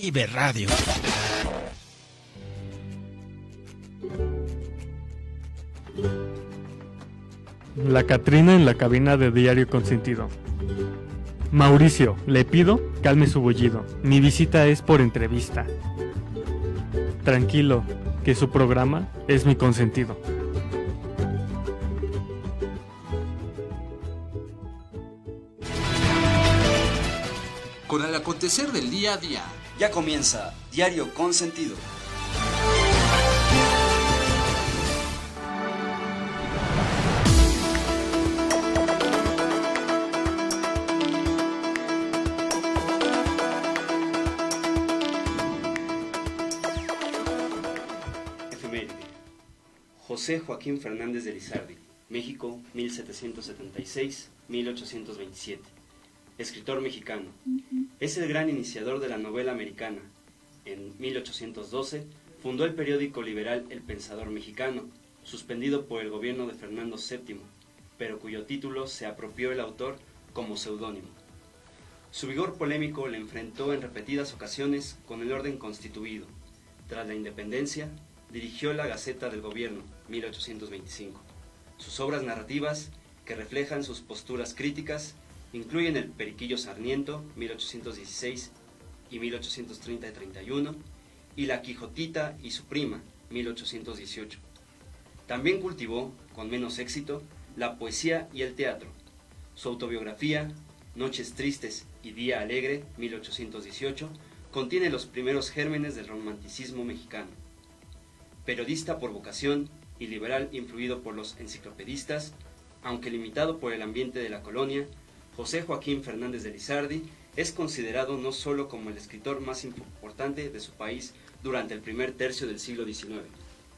Vive Radio. La Catrina en la cabina de Diario Consentido. Mauricio, le pido, calme su bullido. Mi visita es por entrevista. Tranquilo, que su programa es mi consentido. Con el acontecer del día a día. Ya comienza Diario Consentido. Efeméride. José Joaquín Fernández de Lizardi, México, 1776-1827. Escritor mexicano. Es el gran iniciador de la novela americana. En 1812 fundó el periódico liberal El Pensador Mexicano, suspendido por el gobierno de Fernando VII, pero cuyo título se apropió el autor como seudónimo. Su vigor polémico le enfrentó en repetidas ocasiones con el orden constituido. Tras la independencia, dirigió la Gaceta del Gobierno, 1825. Sus obras narrativas, que reflejan sus posturas críticas, incluyen El Periquillo Sarniento, 1816 y 1830-31, y La Quijotita y su prima, 1818. También cultivó, con menos éxito, la poesía y el teatro. Su autobiografía, Noches Tristes y Día Alegre, 1818, contiene los primeros gérmenes del romanticismo mexicano. Periodista por vocación y liberal influido por los enciclopedistas, aunque limitado por el ambiente de la colonia, José Joaquín Fernández de Lizardi es considerado no solo como el escritor más importante de su país durante el primer tercio del siglo XIX,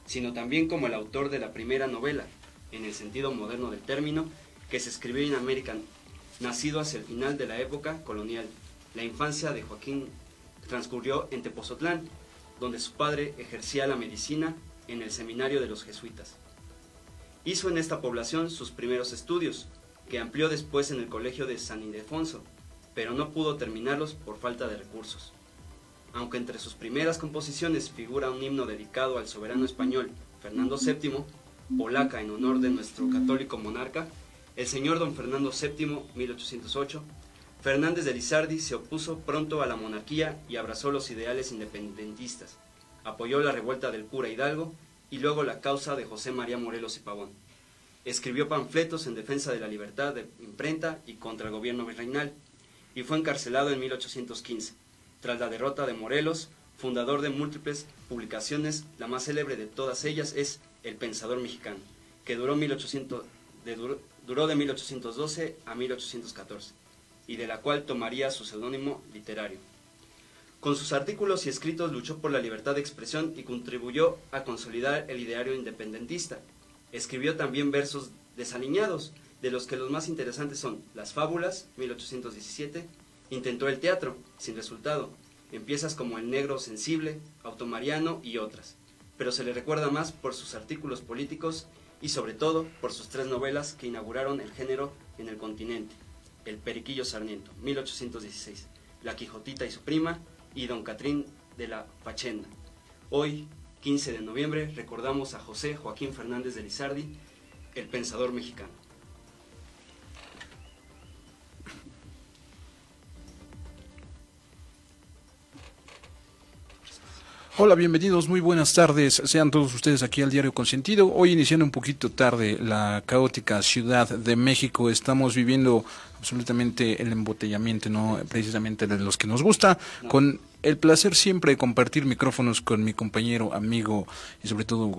sino también como el autor de la primera novela, en el sentido moderno del término, que se escribió en América, nacido hacia el final de la época colonial. La infancia de Joaquín transcurrió en Tepozotlán, donde su padre ejercía la medicina en el seminario de los jesuitas. Hizo en esta población sus primeros estudios, que amplió después en el colegio de San Ildefonso, pero no pudo terminarlos por falta de recursos. Aunque entre sus primeras composiciones figura un himno dedicado al soberano español Fernando VII, polaca en honor de nuestro católico monarca, el señor don Fernando VII, 1808, Fernández de Lizardi se opuso pronto a la monarquía y abrazó los ideales independentistas, apoyó la revuelta del cura Hidalgo y luego la causa de José María Morelos y Pavón. Escribió panfletos en defensa de la libertad de imprenta y contra el gobierno virreinal, y fue encarcelado en 1815. Tras la derrota de Morelos, fundador de múltiples publicaciones, la más célebre de todas ellas es El Pensador Mexicano, que duró de 1812 a 1814, y de la cual tomaría su seudónimo literario. Con sus artículos y escritos luchó por la libertad de expresión y contribuyó a consolidar el ideario independentista. Escribió también versos desaliñados, de los que los más interesantes son Las Fábulas, 1817, intentó el teatro, sin resultado, en piezas como El Negro Sensible, Automariano y otras, pero se le recuerda más por sus artículos políticos y sobre todo por sus tres novelas que inauguraron el género en el continente: El Periquillo Sarniento, 1816, La Quijotita y su prima y Don Catrín de la Fachenda. Hoy, 15 de noviembre, recordamos a José Joaquín Fernández de Lizardi, el pensador mexicano. Hola, bienvenidos, muy buenas tardes, sean todos ustedes aquí al Diario Consentido. Hoy iniciando un poquito tarde la caótica Ciudad de México, estamos viviendo absolutamente el embotellamiento, no precisamente de los que nos gusta, con el placer siempre de compartir micrófonos con mi compañero, amigo y sobre todo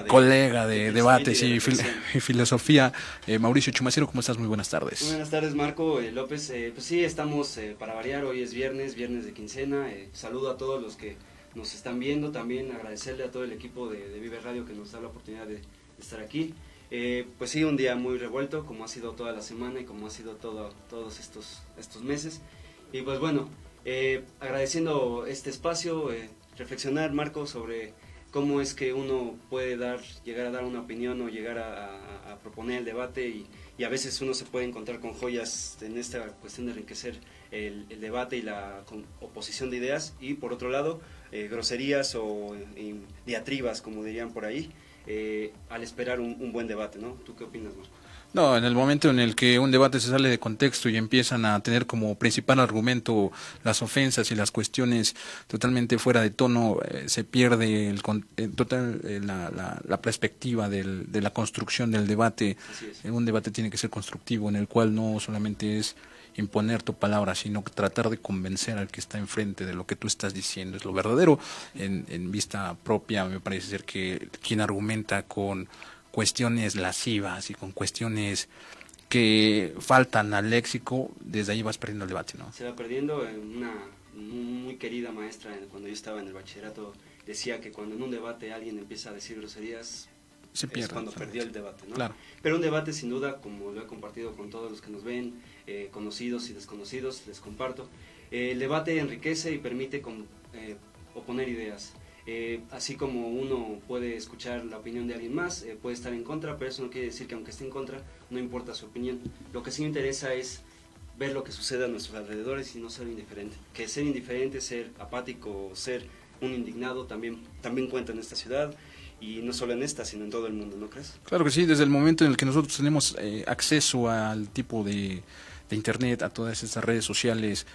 colega de debates y filosofía, Mauricio Chumacero. ¿Cómo estás? Muy buenas tardes. Muy buenas tardes, Marco López. Pues sí, estamos para variar, hoy es viernes de quincena. Saludo a todos los que nos están viendo, también agradecerle a todo el equipo de Vive Radio que nos da la oportunidad de estar aquí. Pues sí, un día muy revuelto, como ha sido toda la semana y como ha sido todos estos meses. Y pues bueno, agradeciendo este espacio, reflexionar, Marco, sobre cómo es que uno puede llegar a dar una opinión o llegar a proponer el debate y a veces uno se puede encontrar con joyas en esta cuestión de enriquecer el debate y la oposición de ideas, y por otro lado groserías o diatribas, como dirían por ahí, al esperar un buen debate, ¿no? ¿Tú qué opinas, Marco? No, en el momento en el que un debate se sale de contexto y empiezan a tener como principal argumento las ofensas y las cuestiones totalmente fuera de tono, se pierde la perspectiva de la construcción del debate. Un debate tiene que ser constructivo, en el cual no solamente es imponer tu palabra, sino tratar de convencer al que está enfrente de lo que tú estás diciendo es lo verdadero. En vista propia, me parece ser que quien argumenta con cuestiones lascivas y con cuestiones que faltan al léxico, desde ahí vas perdiendo el debate, ¿no? Se va perdiendo. Una muy querida maestra, cuando yo estaba en el bachillerato, decía que cuando en un debate alguien empieza a decir groserías, se pierde, es cuando perdió el debate, ¿no? Claro. Pero un debate, sin duda, como lo he compartido con todos los que nos ven, conocidos y desconocidos, les comparto, el debate enriquece y permite oponer ideas. Así como uno puede escuchar la opinión de alguien más, puede estar en contra, pero eso no quiere decir que aunque esté en contra, no importa su opinión. Lo que sí me interesa es ver lo que sucede a nuestros alrededores y no ser indiferente. Que ser indiferente, ser apático, ser un indignado también cuenta en esta ciudad, y no solo en esta, sino en todo el mundo, ¿no crees? Claro que sí, desde el momento en el que nosotros tenemos acceso al tipo de internet, a todas estas redes sociales,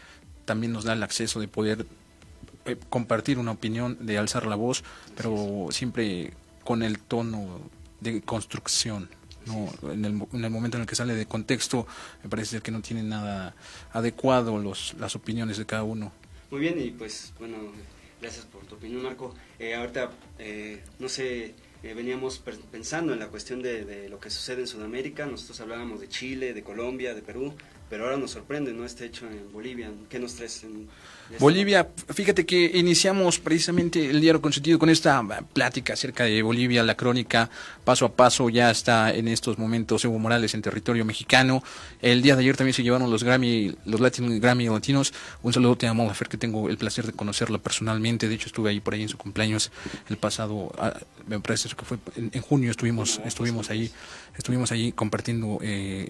también nos da el acceso de poder compartir una opinión, de alzar la voz, pero siempre con el tono de construcción, ¿no? En el momento en el que sale de contexto, me parece que no tiene nada adecuado las opiniones de cada uno. Muy bien, y pues bueno, gracias por tu opinión, Marco. Ahorita, no sé, veníamos pensando en la cuestión de lo que sucede en Sudamérica. Nosotros hablábamos de Chile, de Colombia, de Perú, pero ahora nos sorprende, ¿no?, este hecho en Bolivia. ¿Qué nos traes en Bolivia? Fíjate que iniciamos precisamente el Diario Consentido con esta plática acerca de Bolivia, la crónica paso a paso. Ya está en estos momentos Evo Morales en territorio mexicano. El día de ayer también se llevaron los Latin Grammy latinos. Un saludo a Mon Laferte, que tengo el placer de conocerla personalmente. De hecho, estuve ahí por ahí en su cumpleaños el pasado, me parece que fue en junio. Estuvimos ahí compartiendo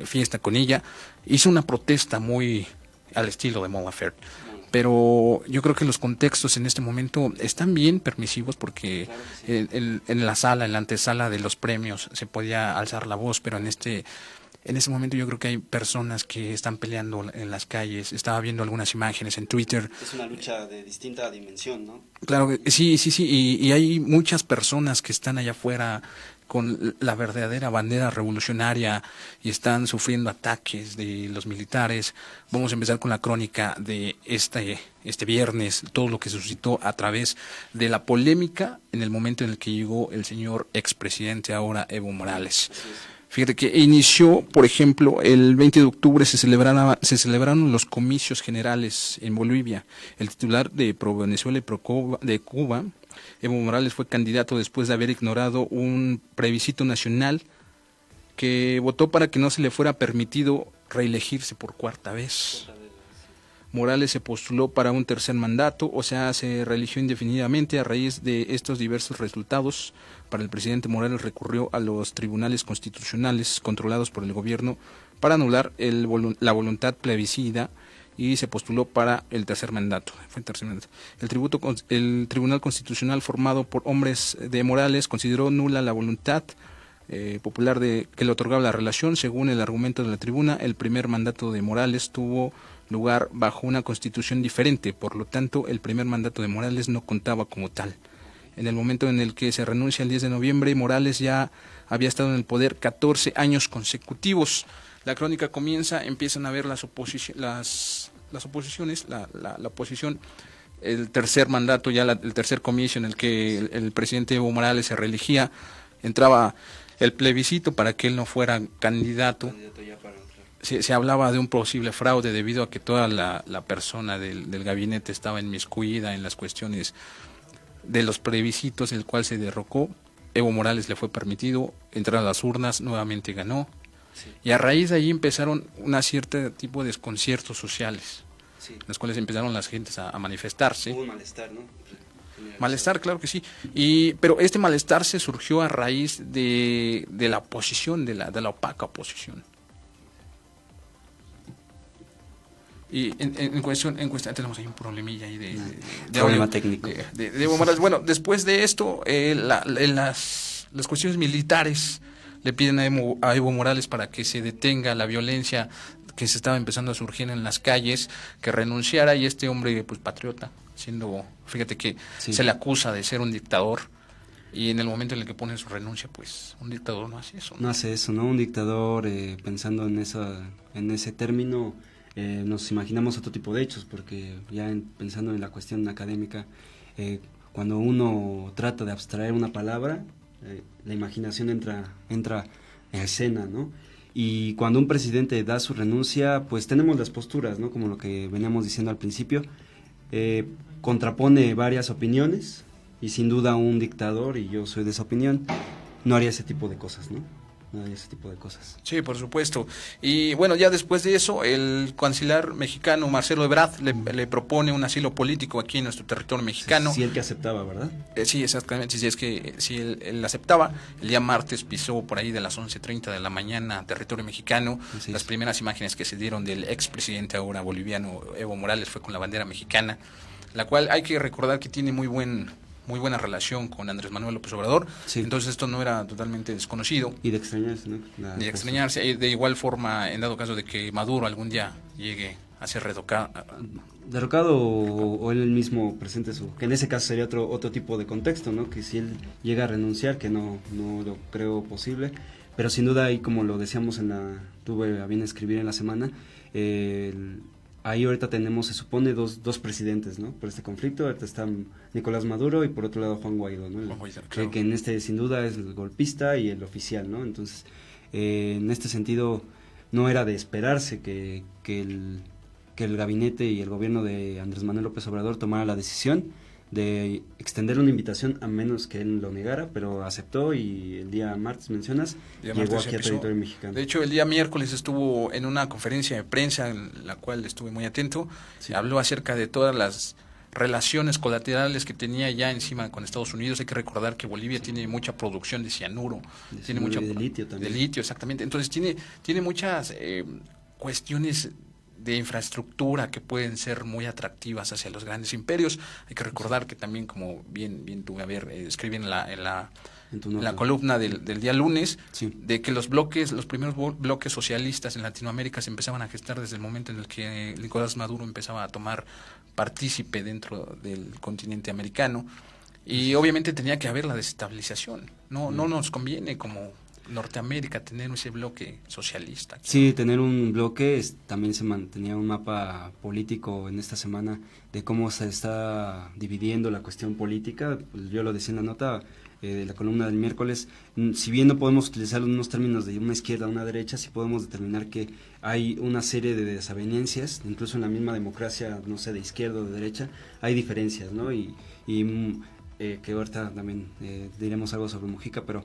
fiesta con ella. Hizo una protesta muy al estilo de Mon Laferte, pero yo creo que los contextos en este momento están bien permisivos, porque Claro que sí. en la antesala de los premios se podía alzar la voz, pero en este momento yo creo que hay personas que están peleando en las calles. Estaba viendo algunas imágenes en Twitter. Es una lucha de distinta dimensión, ¿no? Claro, sí, y hay muchas personas que están allá afuera con la verdadera bandera revolucionaria y están sufriendo ataques de los militares. Vamos a empezar con la crónica de este viernes, todo lo que se suscitó a través de la polémica en el momento en el que llegó el señor expresidente, ahora Evo Morales. Fíjate que inició, por ejemplo, el 20 de octubre se celebraron los comicios generales en Bolivia. El titular de Pro Venezuela y de Cuba, Evo Morales, fue candidato después de haber ignorado un plebiscito nacional que votó para que no se le fuera permitido reelegirse por cuarta vez. Morales se postuló para un tercer mandato, o sea, se reeligió indefinidamente. A raíz de estos diversos resultados, para el presidente Morales recurrió a los tribunales constitucionales controlados por el gobierno para anular la voluntad plebiscida, y se postuló para el tercer mandato. El Tribunal Constitucional, formado por hombres de Morales, consideró nula la voluntad popular que le otorgaba la relación. Según el argumento de la tribuna, el primer mandato de Morales tuvo lugar bajo una constitución diferente, por lo tanto el primer mandato de Morales no contaba como tal. En el momento en el que se renuncia el 10 de noviembre, Morales ya había estado en el poder 14 años consecutivos. La crónica comienza, empiezan a ver las oposiciones, la oposición, el tercer mandato, ya el tercer comicio en el que el presidente Evo Morales se reelegía. Entraba el plebiscito para que él no fuera candidato. Se hablaba de un posible fraude debido a que toda la persona del gabinete estaba inmiscuida en las cuestiones de los plebiscitos, el cual se derrocó. Evo Morales le fue permitido entrar a las urnas, nuevamente ganó. Sí. Y a raíz de ahí empezaron una cierta tipo de desconciertos sociales, sí, en los cuales empezaron las gentes a manifestarse. Hubo un malestar, ¿no? Malestar, claro que sí. Pero este malestar se surgió a raíz de la oposición, de la opaca oposición. Y en cuestión tenemos ahí un problemilla ahí de problema audio, técnico. de Evo Morales. Bueno, después de esto, las cuestiones militares le piden a Evo Morales para que se detenga la violencia que se estaba empezando a surgir en las calles, que renunciara, y este hombre, pues patriota, fíjate que se le acusa de ser un dictador, y en el momento en el que pone su renuncia, pues un dictador no hace eso. No hace eso, ¿no? Un dictador, pensando en ese término, nos imaginamos otro tipo de hechos, porque ya pensando en la cuestión académica, cuando uno trata de abstraer una palabra, la imaginación entra en escena, ¿no? Y cuando un presidente da su renuncia, pues tenemos las posturas, ¿no? Como lo que veníamos diciendo al principio, contrapone varias opiniones, y sin duda un dictador, y yo soy de esa opinión, no haría ese tipo de cosas, ¿no? No haría ese tipo de cosas. Sí, por supuesto. Y bueno, ya después de eso, el canciller mexicano Marcelo Ebrard le propone un asilo político aquí en nuestro territorio mexicano. Sí, él que aceptaba, ¿verdad? Sí, exactamente. Si él aceptaba, el día martes pisó por ahí de las 11:30 de la mañana territorio mexicano. Sí, Las primeras imágenes que se dieron del expresidente ahora boliviano Evo Morales fue con la bandera mexicana, la cual hay que recordar que tiene muy buena relación con Andrés Manuel López Obrador. Sí. Entonces esto no era totalmente desconocido. Y de extrañarse, ¿no? De extrañarse, de igual forma, en dado caso de que Maduro algún día llegue a ser derrocado o él mismo presente que en ese caso sería otro tipo de contexto, ¿no? Que si él llega a renunciar, que no lo creo posible, pero sin duda ahí, como lo decíamos tuve a bien escribir en la semana, ahí ahorita tenemos, se supone, dos presidentes, ¿no? Por este conflicto. Ahorita está Nicolás Maduro y por otro lado Juan Guaidó, ¿no? Claro. Que en sin duda es el golpista y el oficial, ¿no? Entonces, en este sentido, no era de esperarse que el gabinete y el gobierno de Andrés Manuel López Obrador tomara la decisión de extender una invitación, a menos que él lo negara, pero aceptó, y el día martes mencionas, llegó aquí a territorio mexicano. De hecho, el día miércoles estuvo en una conferencia de prensa en la cual estuve muy atento. Sí. Habló acerca de todas las relaciones colaterales que tenía ya encima con Estados Unidos. Hay que recordar que Bolivia tiene mucha producción de cianuro, tiene mucha de litio también. De litio, exactamente. Entonces tiene muchas cuestiones de infraestructura que pueden ser muy atractivas hacia los grandes imperios. Hay que recordar que también, como bien tuve a ver, escribí en la columna del día lunes, sí, de que los primeros bloques socialistas en Latinoamérica se empezaban a gestar desde el momento en el que Nicolás Maduro empezaba a tomar partícipe dentro del continente americano, y obviamente tenía que haber la desestabilización. No nos conviene como Norteamérica tener ese bloque socialista. Sí, tener un bloque. También se mantenía un mapa político en esta semana de cómo se está dividiendo la cuestión política. Pues yo lo decía en la nota de la columna del miércoles, si bien no podemos utilizar unos términos de una izquierda a una derecha, sí podemos determinar que hay una serie de desavenencias, incluso en la misma democracia, no sé, de izquierda o de derecha, hay diferencias, ¿no? Y que ahorita también diremos algo sobre Mujica, pero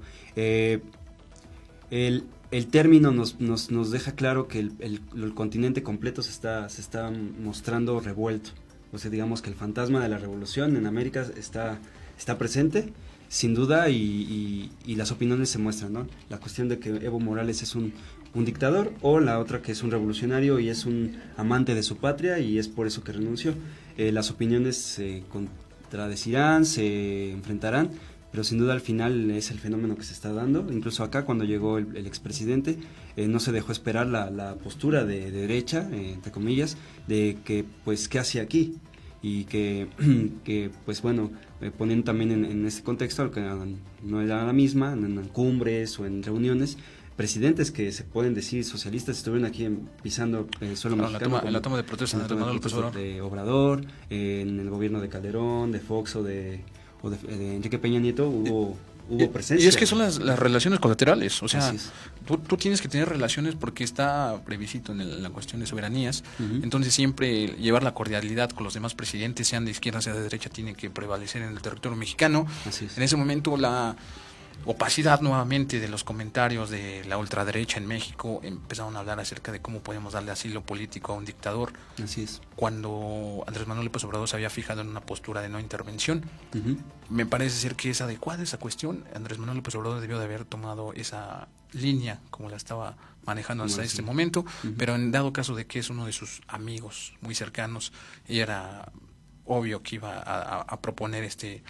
el término nos deja claro que el continente completo se está mostrando revuelto. O sea, digamos que el fantasma de la revolución en América está presente, sin duda, y las opiniones se muestran, ¿no? La cuestión de que Evo Morales es un dictador, o la otra que es un revolucionario y es un amante de su patria, y es por eso que renunció. Las opiniones se contradecirán, se enfrentarán, pero sin duda al final es el fenómeno que se está dando. Incluso acá, cuando llegó el expresidente, no se dejó esperar la postura de derecha, entre comillas, de que pues qué hacía aquí, y que pues bueno, poniendo también en este contexto, que no era la misma, en cumbres o en reuniones, presidentes que se pueden decir socialistas estuvieron aquí pisando suelo mexicano. En la toma de protesta de Obrador, en el gobierno de Calderón, de Fox o de Enrique Peña Nieto hubo presencia. Y es que son las relaciones colaterales, o sea, es. tú tienes que tener relaciones porque está previsto en la cuestión de soberanías. Entonces siempre llevar la cordialidad con los demás presidentes, sean de izquierda, sea de derecha, tiene que prevalecer en el territorio mexicano. Así es. En ese momento opacidad nuevamente de los comentarios de la ultraderecha en México, empezaron a hablar acerca de cómo podemos darle asilo político a un dictador. Así es. Cuando Andrés Manuel López Obrador se había fijado en una postura de no intervención, me parece ser que es adecuada esa cuestión. Andrés Manuel López Obrador debió de haber tomado esa línea como la estaba manejando hasta este momento, pero en dado caso de que es uno de sus amigos muy cercanos, y era obvio que iba a proponer este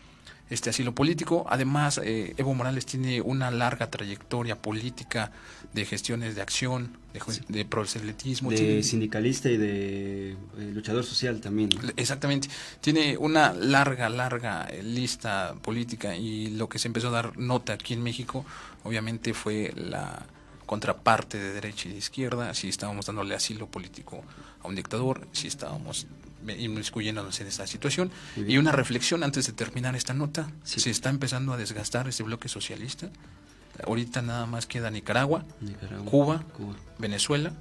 asilo político. Además, Evo Morales tiene una larga trayectoria política de gestiones de acción, de proselitismo. De sindicalista y de luchador social también, ¿no? Exactamente. Tiene una larga lista política, y lo que se empezó a dar nota aquí en México, obviamente, fue la contraparte de derecha y de izquierda, si estábamos dándole asilo político a un dictador, si estábamos inmiscuyéndonos en esta situación. Y una reflexión antes de terminar esta nota: se está empezando a desgastar este bloque socialista. Ahorita nada más queda Nicaragua, Cuba, Venezuela,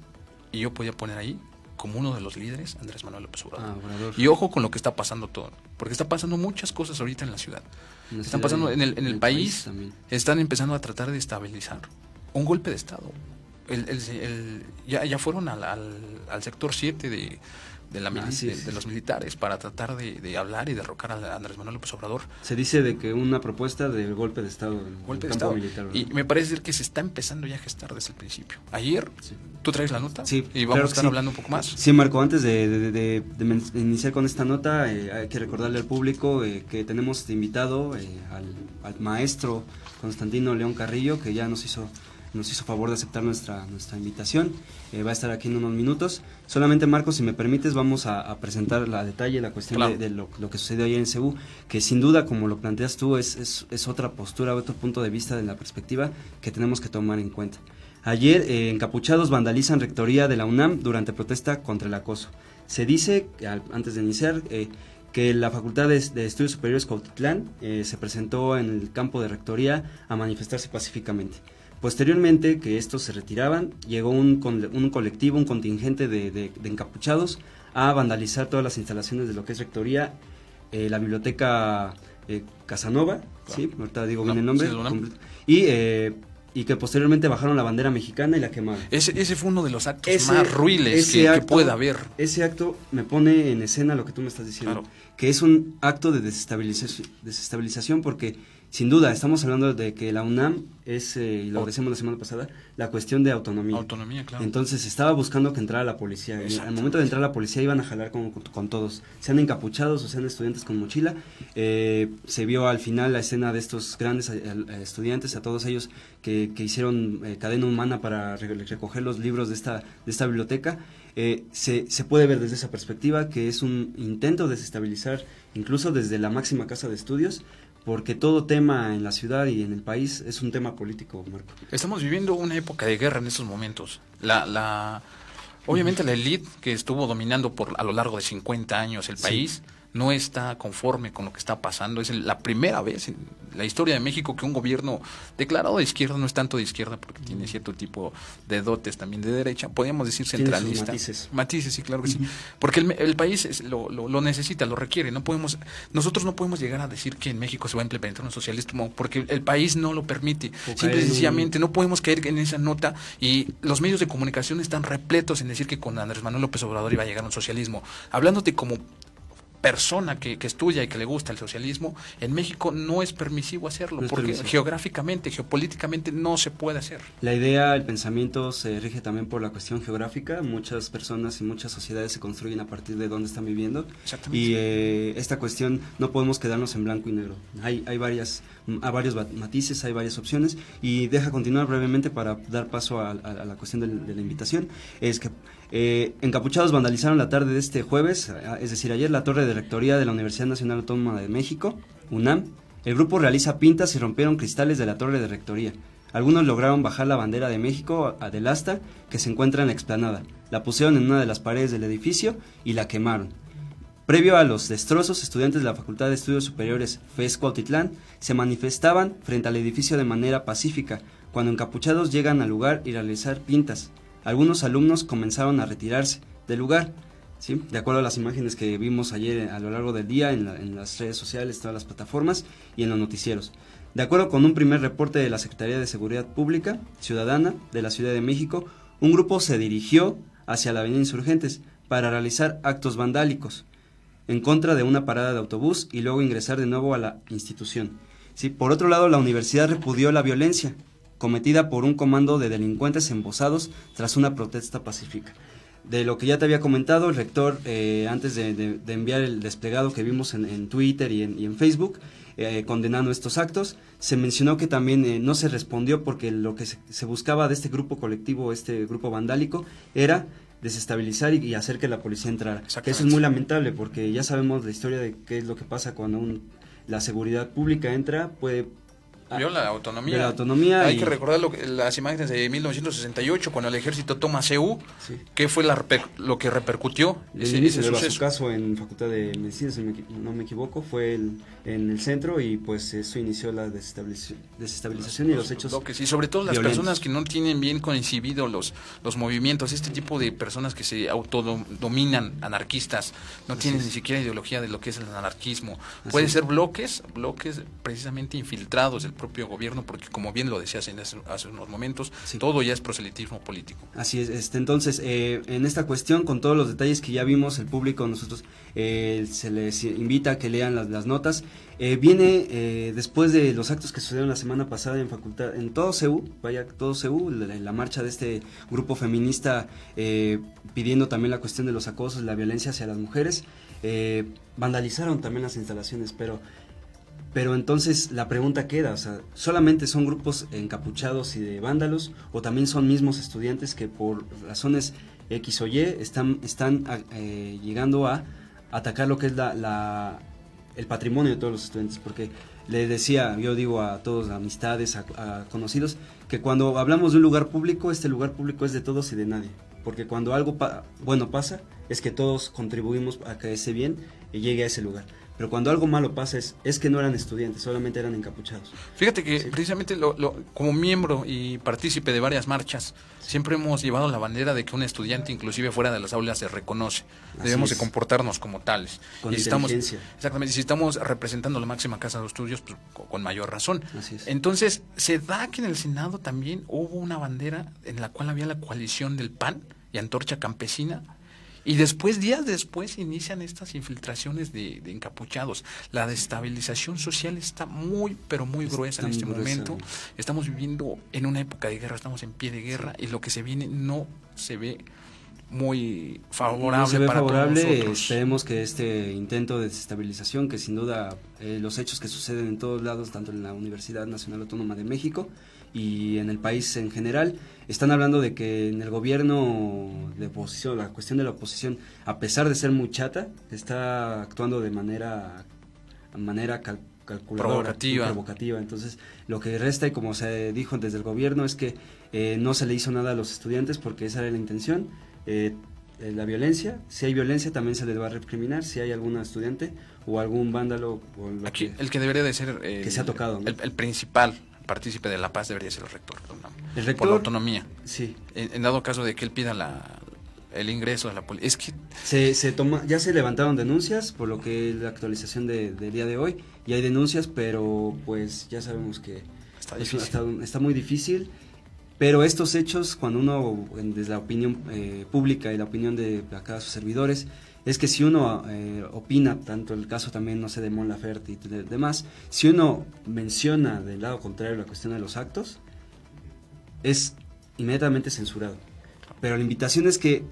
y yo podía poner ahí como uno de los líderes Andrés Manuel López Obrador. Y ojo con lo que está pasando todo, porque está pasando muchas cosas ahorita en la ciudad. Están pasando en el país, están empezando a tratar de estabilizar un golpe de Estado. Ya fueron al sector 7 de los militares para tratar de hablar y derrocar a Andrés Manuel López Obrador. Se dice de que una propuesta del golpe de Estado militar, ¿verdad? Y me parece que se está empezando ya a gestar desde el principio. Ayer, ¿tú traes la nota? Sí, y vamos a estar hablando un poco más. Sí, Marco, antes de iniciar con esta nota, hay que recordarle al público que tenemos de invitado al maestro Constantino León Carrillo, que ya nos hizo favor de aceptar nuestra invitación. Va a estar aquí en unos minutos. Solamente, Marco, si me permites, vamos a presentar a detalle la cuestión de lo que sucedió ayer en CEU, que sin duda, como lo planteas tú, es otra postura, otro punto de vista de la perspectiva que tenemos que tomar en cuenta. Ayer, encapuchados vandalizan rectoría de la UNAM durante protesta contra el acoso. Se dice, antes de iniciar, que la Facultad de Estudios Superiores Cuautitlán se presentó en el campo de rectoría a manifestarse pacíficamente. Posteriormente, que estos se retiraban, llegó un colectivo, un contingente de encapuchados a vandalizar todas las instalaciones de lo que es rectoría, la biblioteca Casanova, ¿sí? Ahorita digo bien el nombre, y que posteriormente bajaron la bandera mexicana y la quemaron. Ese fue uno de los actos más ruines que pueda haber. Ese acto me pone en escena lo que tú me estás diciendo, que es un acto de desestabilización, porque sin duda estamos hablando de que la UNAM es, y lo decíamos la semana pasada, la cuestión de autonomía. Autonomía, claro. Entonces estaba buscando que entrara la policía. Al momento de entrar la policía iban a jalar con todos, sean encapuchados o sean estudiantes con mochila. Se vio al final la escena de estos grandes estudiantes, a todos ellos que hicieron cadena humana para recoger los libros de esta biblioteca. Se puede ver desde esa perspectiva que es un intento de desestabilizar, incluso desde la máxima casa de estudios, porque todo tema en la ciudad y en el país es un tema político, Marco. Estamos viviendo una época de guerra en estos momentos. Obviamente la élite que estuvo dominando a lo largo de 50 años el país no está conforme con lo que está pasando. Es la primera vez en la historia de México que un gobierno declarado de izquierda, no es tanto de izquierda porque tiene cierto tipo de dotes también de derecha, podríamos decir centralista. Matices, sí, claro que sí. Porque el país lo necesita, lo requiere. Nosotros no podemos llegar a decir que en México se va a implementar un socialismo porque el país no lo permite. Simple y sencillamente no podemos caer en esa nota, y los medios de comunicación están repletos en decir que con Andrés Manuel López Obrador iba a llegar un socialismo. Hablándote como persona que estudia y que le gusta el socialismo, en México no es permisivo hacerlo, porque geográficamente, geopolíticamente no se puede hacer. La idea, el pensamiento se rige también por la cuestión geográfica. Muchas personas y muchas sociedades se construyen a partir de dónde están viviendo. Y esta cuestión no podemos quedarnos en blanco y negro. Hay varios matices, hay varias opciones, y deja continuar brevemente para dar paso a la cuestión de la invitación. Es que encapuchados vandalizaron la tarde de este jueves, es decir, ayer, la torre de rectoría de la Universidad Nacional Autónoma de México, UNAM. El grupo realiza pintas y rompieron cristales de la torre de rectoría. Algunos lograron bajar la bandera de México del asta que se encuentra en la explanada. La pusieron en una de las paredes del edificio y la quemaron. Previo a los destrozos, estudiantes de la Facultad de Estudios Superiores FES Cuautitlán se manifestaban frente al edificio de manera pacífica, cuando encapuchados llegan al lugar y realizar pintas. Algunos alumnos comenzaron a retirarse del lugar. ¿sí? De acuerdo a las imágenes que vimos ayer a lo largo del día en las redes sociales, todas las plataformas y en los noticieros. De acuerdo con un primer reporte de la Secretaría de Seguridad Pública Ciudadana de la Ciudad de México, un grupo se dirigió hacia la avenida Insurgentes para realizar actos vandálicos en contra de una parada de autobús y luego ingresar de nuevo a la institución. ¿Sí? Por otro lado, la universidad repudió la violencia cometida por un comando de delincuentes embosados tras una protesta pacífica. De lo que ya te había comentado, el rector, antes de enviar el desplegado que vimos en Twitter y en Facebook, condenando estos actos, se mencionó que también no se respondió porque lo que se buscaba de este grupo colectivo, este grupo vandálico, era desestabilizar y hacer que la policía entrara. Que eso es muy lamentable porque ya sabemos la historia de qué es lo que pasa cuando la seguridad pública entra, puede... Viola la autonomía. De la autonomía. Hay que recordar las imágenes de 1968, cuando el ejército toma CEU, sí. ¿Qué fue lo que repercutió ese suceso? Su caso en Facultad de Medicina, si no me equivoco, fue en el centro y pues eso inició la desestabilización y los hechos bloques, y sobre todo las violentos. personas que no tienen bien coincidido los movimientos, este tipo de personas que se autodominan, anarquistas, no tienen ni siquiera ideología de lo que es el anarquismo. Puede ser bloques precisamente infiltrados del propio gobierno, porque como bien lo decías hace unos momentos, sí. Todo ya es proselitismo político. Así es, entonces, en esta cuestión, con todos los detalles que ya vimos, el público, nosotros, se les invita a que lean las notas. Viene después de los actos que sucedieron la semana pasada en facultad, en todo CEU, la marcha de este grupo feminista pidiendo también la cuestión de los acosos, la violencia hacia las mujeres, vandalizaron también las instalaciones, pero entonces la pregunta queda, o sea, ¿solamente son grupos encapuchados y de vándalos o también son mismos estudiantes que por razones X o Y están llegando a atacar lo que es el patrimonio de todos los estudiantes? Porque le decía, yo digo a todos, a amistades, a conocidos, que cuando hablamos de un lugar público, este lugar público es de todos y de nadie. Porque cuando algo bueno pasa, es que todos contribuimos a que ese bien llegue a ese lugar. Pero cuando algo malo pasa es que no eran estudiantes, solamente eran encapuchados. Fíjate que sí. Precisamente como miembro y partícipe de varias marchas, siempre hemos llevado la bandera de que un estudiante, inclusive fuera de las aulas, se reconoce. Debemos de comportarnos como tales. Con inteligencia. Exactamente, si estamos representando la máxima casa de estudios, pues, con mayor razón. Así es. Entonces, se da que en el Senado también hubo una bandera en la cual había la coalición del PAN y Antorcha Campesina. Y días después, inician estas infiltraciones de encapuchados. La destabilización social está muy, pero muy gruesa en este momento. Estamos viviendo en una época de guerra, estamos en pie de guerra, y lo que se viene no se ve muy favorable para todos nosotros. Esperemos que este intento de desestabilización, que sin duda los hechos que suceden en todos lados, tanto en la Universidad Nacional Autónoma de México y en el país en general, están hablando de que en el gobierno de oposición, la cuestión de la oposición, a pesar de ser muy chata, está actuando de manera calculadora, provocativa. Entonces, lo que resta, y como se dijo desde el gobierno, es que no se le hizo nada a los estudiantes porque esa era la intención. La violencia, si hay violencia también se les va a recriminar, si hay algún estudiante o algún vándalo. Aquí el que debería de ser que se ha tocado, ¿no? el principal partícipe de la paz debería ser el rector. El rector, por la autonomía. Sí. En dado caso de que él pida el ingreso de la policía. Es que ya se levantaron denuncias por lo que es la actualización del día de hoy, y hay denuncias, pero pues ya sabemos que está muy difícil. Pero estos hechos, cuando uno, desde la opinión pública y la opinión de acá sus servidores, es que si uno opina, tanto el caso también, no sé, de Mon Laferte y demás, si uno menciona del lado contrario la cuestión de los actos, es inmediatamente censurado. Pero la invitación es que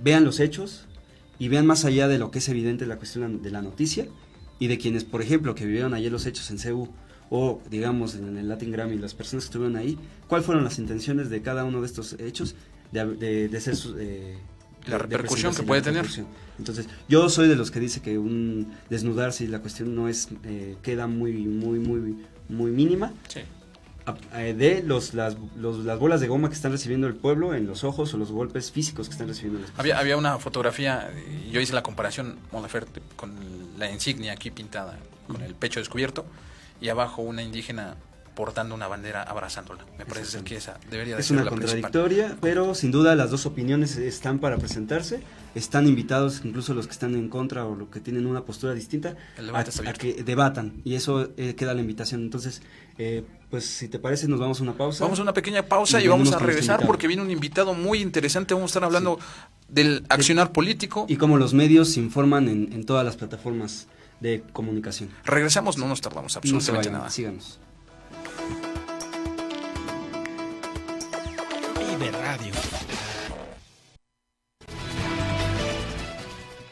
vean los hechos y vean más allá de lo que es evidente la cuestión de la noticia, y de quienes, por ejemplo, que vivieron ayer los hechos en CEU, o digamos en el Latin Grammy, las personas que estuvieron ahí, cuáles fueron las intenciones de cada uno de estos hechos de ser la repercusión que puede tener. Entonces, yo soy de los que dice que un desnudarse y la cuestión no es queda muy mínima. Sí. De las bolas de goma que están recibiendo el pueblo en los ojos, o los golpes físicos que están recibiendo las personas. Había una fotografía, yo hice la comparación, Mon Laferte, con la insignia aquí pintada, con el pecho descubierto, y abajo una indígena portando una bandera, abrazándola. Me parece ser que esa debería de Es ser una la principal. contradictoria, pero sin duda las dos opiniones están para presentarse. Están invitados incluso los que están en contra o los que tienen una postura distinta El debate está a abierto. que debatan, y eso queda la invitación. Entonces, pues si te parece, nos vamos a una pausa. Vamos a una pequeña pausa Y y vamos venimos a con nuestro regresar invitado. porque viene un invitado muy interesante. Vamos a estar hablando del accionar político. Y cómo los medios se informan en todas las plataformas de comunicación. Regresamos, no nos tardamos No se absolutamente vayan, nada. síganos. Vive Radio.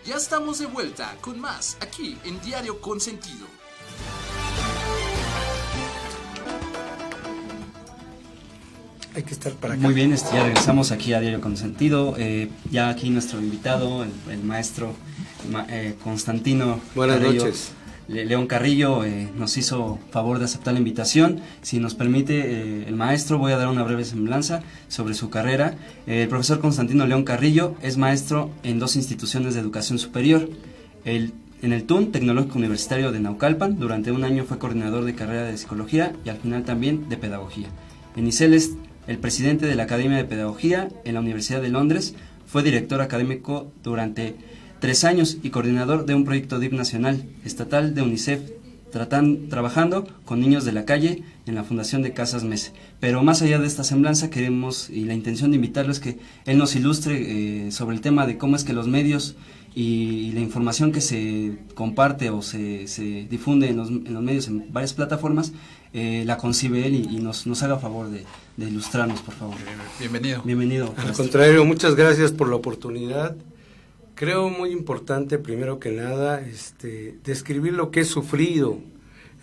Ya estamos de vuelta con más aquí en Diario Consentido. Hay que estar para acá. Muy bien, ya regresamos aquí a Diario Consentido. Ya aquí nuestro invitado, el maestro Constantino. Buenas Carrillo, noches. León Carrillo nos hizo favor de aceptar la invitación. Si nos permite el maestro, voy a dar una breve semblanza sobre su carrera. El profesor Constantino León Carrillo es maestro en 2 instituciones de educación superior. En el TUN, Tecnológico Universitario de Naucalpan, durante 1 año fue coordinador de carrera de psicología y al final también de pedagogía. En ICEL es el presidente de la Academia de Pedagogía en la Universidad de Londres, fue director académico durante 3 años y coordinador de un proyecto DIP nacional, estatal de UNICEF, trabajando con niños de la calle en la Fundación de Casas Mese. Pero más allá de esta semblanza, queremos, y la intención de invitarlo es que él nos ilustre sobre el tema de cómo es que los medios y la información que se comparte o se difunde en los medios en varias plataformas, la concibe él y nos haga favor de ilustrarnos, por favor. Bienvenido. Bienvenido. Al contrario, muchas gracias por la oportunidad. Creo muy importante, primero que nada, describir lo que he sufrido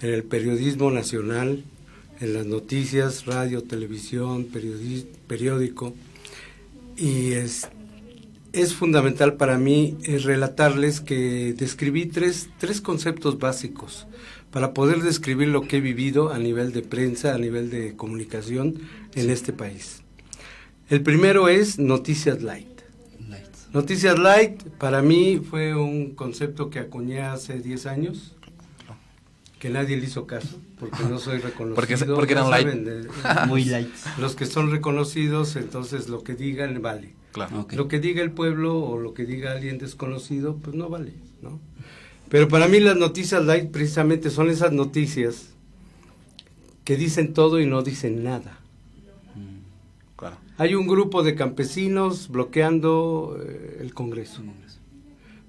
en el periodismo nacional, en las noticias, radio, televisión, periódico, y es fundamental para mí relatarles que describí tres conceptos básicos para poder describir lo que he vivido a nivel de prensa, a nivel de comunicación en este país. El primero es Noticias Light. Noticias Light para mí fue un concepto que acuñé hace 10 años, que nadie le hizo caso, porque no soy reconocido. Porque eran ya light. saben, Muy light. los que son reconocidos, entonces lo que digan vale. Claro. Ok. Lo que diga el pueblo o lo que diga alguien desconocido, pues no vale, ¿no? Pero para mí las noticias light precisamente son esas noticias que dicen todo y no dicen nada. Claro. Hay un grupo de campesinos bloqueando el Congreso,